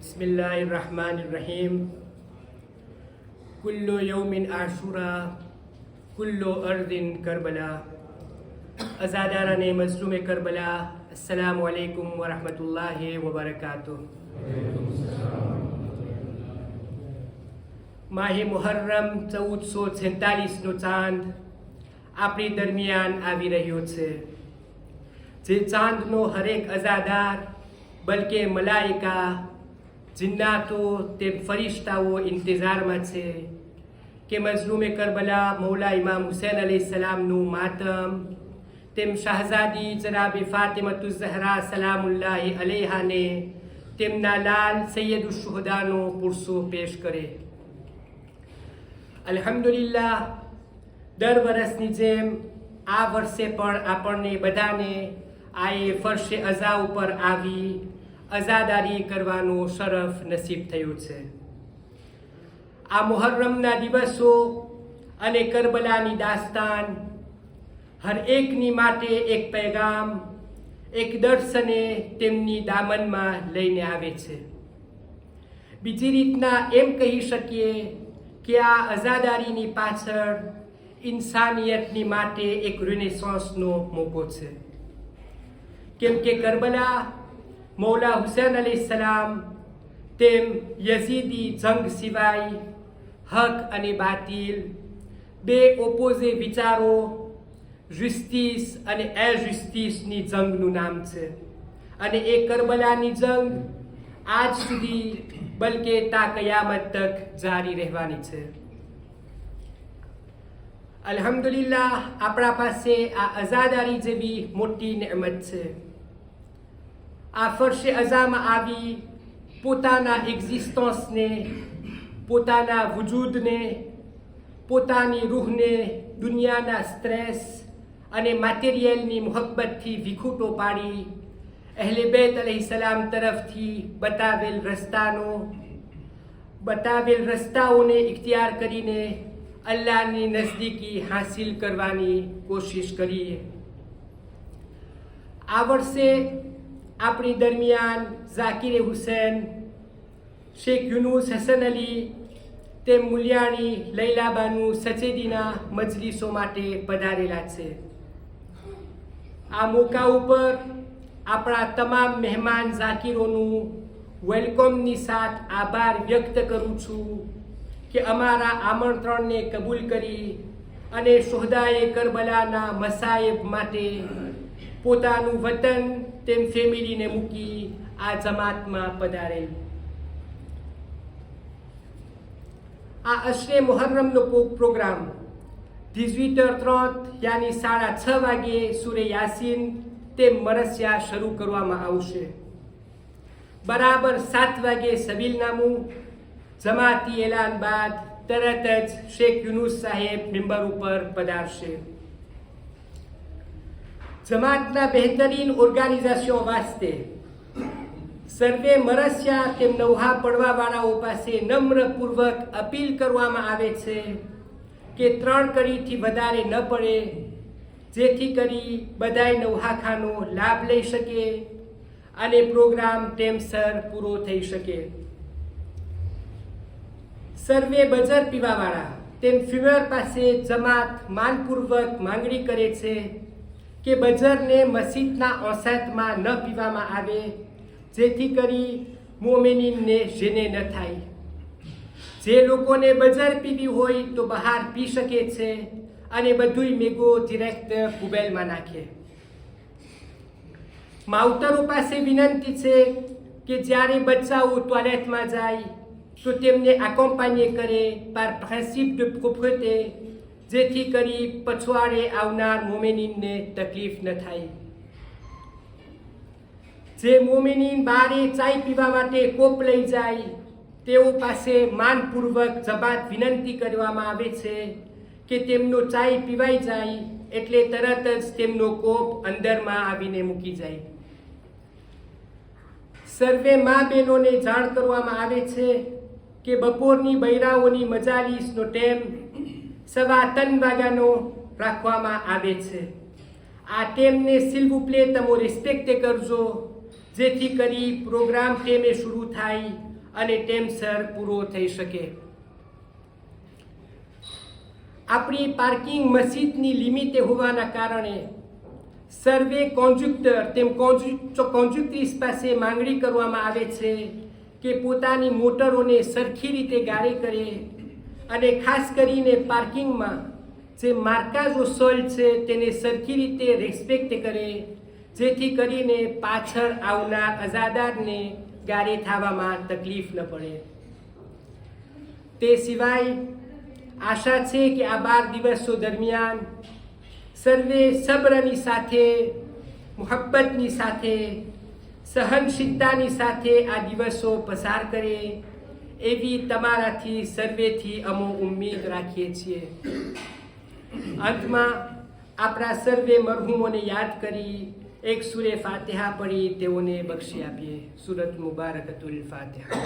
बिस्मिल्लाहिर्रहमानिर्रहीम। Kullu यौमिन Ashura Kullu अर्दिन Karbala. अज़ादाराने मज़लूम Karbala, अस्सलामु अलैकुम व रहमतुल्लाहि व बरकातुह। माहे मुहर्रम 1446નો ચાંદ આપણી દરમિયાન આવી રહ્યો છે, જે ચાંદનો હરેક અઝાદાર, બલકે મલાઈકા, જિન્નાતો તે ફરિશ્તાઓ ઇંતજારમાં છે કે મઝલૂમે કરબલા મૌલા ઇમામ હુસૈન અલૈહિસ્સલામનું માતમ તેમ શાહઝાદી જનાબે ફાતિમતુ ઝહરા સલામુલ્લાહિ અલૈહાને તેમના લાલ સૈયદુશ શુહદાનો પુરસો પેશ કરે। અલ્હમ્દુલિલ્લાહ, દર વર્ષની જેમ આ વર્ષે પણ આપણને બધાને આ ફર્શે અઝા ઉપર આવી અઝાદારી કરવાનો શરફ નસીબ થયો છે। આ મુહર્રમના દિવસો અને કરબલાની દાસ્તાન હર એકની માટે એક પૈગામ, એક દર્શને તેમની દામનમાં લઈને આવે છે। બીજી રીતના એમ કહી શકીએ કે આ અઝાદારીની પાછળ ઇન્સાનિયતની માટે એક રિનેસોન્સનો મોકો છે, કેમ કે કરબલા મૌલા હુસૈન અલૈહિસ્સલામ તેમ યઝીદી જંગ સિવાય હક અને બાતિલ બે ઓપોઝે વિચારો, જસ્ટિસ અને એજસ્ટિસની જંગનું નામ છે। અને એ કરબલાની જંગ આજ સુધી બલકે તા કયામત તક જારી રહેવાની છે। અલ્હમ્દુલિલ્લાહ, આપણા પાસે આ અઝાદારી જેવી મોટી નેમત છે। આ ફર્શે અઝામાં આવી પોતાના એક્ઝિસ્ટન્સને, પોતાના વજૂદને, પોતાની રૂહને દુનિયાના સ્ટ્રેસ અને મટીરિયલની મુહબ્બતથી વિખૂટો પાડી અહલે બેત અલૈહિસ્સલામ તરફથી બતાવેલ રસ્તાઓને ઇખ્તિયાર કરીને અલ્લાહની નજદીકી હાસિલ કરવાની કોશિશ કરીએ। આ વર્ષે આપણી દરમિયાન ઝાકિર હુસૈન, શેખ યુનુસ હસન અલી તે મુલિયાણી લૈલાબાનુ સચેદીના મજલિસો માટે પધારેલા છે। આ મોકા ઉપર આપણા તમામ મહેમાન ઝાકિરોનું વેલકમની સાથ આભાર વ્યક્ત કરું છું કે અમારા આમંત્રણને કબૂલ કરી અને શુહદાએ કરબલાના મસાયબ માટે પોતાનું વતન તેમ ફેમિલીને મૂકી આ જમાતમાં પધારેલ। આ અશરે મુહર્રમનો પ્રોગ્રામ 18:30 યાની 6:30 વાગે સૂરે યાસીન તે મરસિયા શરૂ કરવામાં આવશે। બરાબર 7 વાગે સબીલનામું જમાતી એલાન બાદ તરત જ શેખ યુનુસ સાહેબ મેમ્બર ઉપર પધારશે। જમાતના બહેતરીન ઓર્ગેનાઇઝેશન વાસ્તે સર્વે મરસિયા તેમ નવહા પડવાવાળાઓ પાસે નમ્રપૂર્વક અપીલ કરવામાં આવે છે કે 3 કડીથી વધારે ન પડે, જેથી કરી બધાય નવહાખાનો લાભ લઈ શકે અને પ્રોગ્રામ ટેમસર પૂરો થઈ શકે। સર્વે બજર પીવાવાળા તેમ ફીવર પાસે જમાત માનપૂર્વક માંગણી કરે છે કે બજરને મસ્જિદના ઓસાતમાં ન પીવામાં આવે, જેથી કરી મોમેનીનને જેને ન થાય। જે લોકોને બજર પીવી હોય તો બહાર પી શકે છે અને બધુંય મેગો ડિરેક્ટ પુબેલમાં નાખે। માવતરો પાસે વિનંતી છે કે જ્યારે બચ્ચાઓ ટોયલેટમાં જાય તો તેમને એકોમ્પાન્યે કરે par principe de propreté, જેથી કરી પછવાડે આવનાર મોમેનીનને તકલીફ ન થાય। જે મોમેનીન બારે ચાય પીવા માટે કોપ લઈ જાય તેઓ પાસે માનપૂર્વક જમાત વિનંતી કરવામાં આવે છે કે તેમનો ચાય પીવાઈ જાય એટલે તરત જ તેમનો કોપ અંદરમાં આવીને મૂકી જાય। સર્વે મા બહેનોને જાણ કરવામાં આવે છે કે બપોરની બૈરાઓની મજાલીસનો ટાઈમ 3:15 વાગ્યાનો રાખવામાં આવે છે। આ ટાઈમને s'il vous plaît તમો રિસ્પેક્ટ કરજો, જેથી કરી પ્રોગ્રામ ટેમે શરૂ થાય અને ટાઈમસર પૂરો થઈ શકે. આપણી પાર્કિંગ મસ્જિદની લિમિટે હોવાના કારણે સર્વે કોન્ટ્રાક્ટર તેમ કોન્ટ્રાક્ટ્રીસ પાસે માંગણી કરવામાં આવે છે કે પોતાની મોટરોને સરખી રીતે ગાડી કરે અને ખાસ કરીને પાર્કિંગમાં જે માર્કાઝો સોલ છે તેને સરખી રીતે રેસ્પેક્ટ કરે, જેથી કરીને પાછળ આવનાર અજાદારને ગાડી થવામાં તકલીફ ન પડે. તે સિવાય આશા છે કે આ 12 દિવસો દરમિયાન સર્વે સબ્રની સાથે, મુહબ્બતની સાથે, સહનશીલતાની સાથે આ દિવસો પસાર કરે એવી તમારાથી સર્વેથી અમે ઉમ્મીદ રાખીએ છીએ. અંતમાં આપણા સર્વે મરહુમોને યાદ કરી એક સૂરે ફાતિહા પડી તેઓને બક્ષી આપીએ. સૂરત મુબારકતુલ ફાતિહા.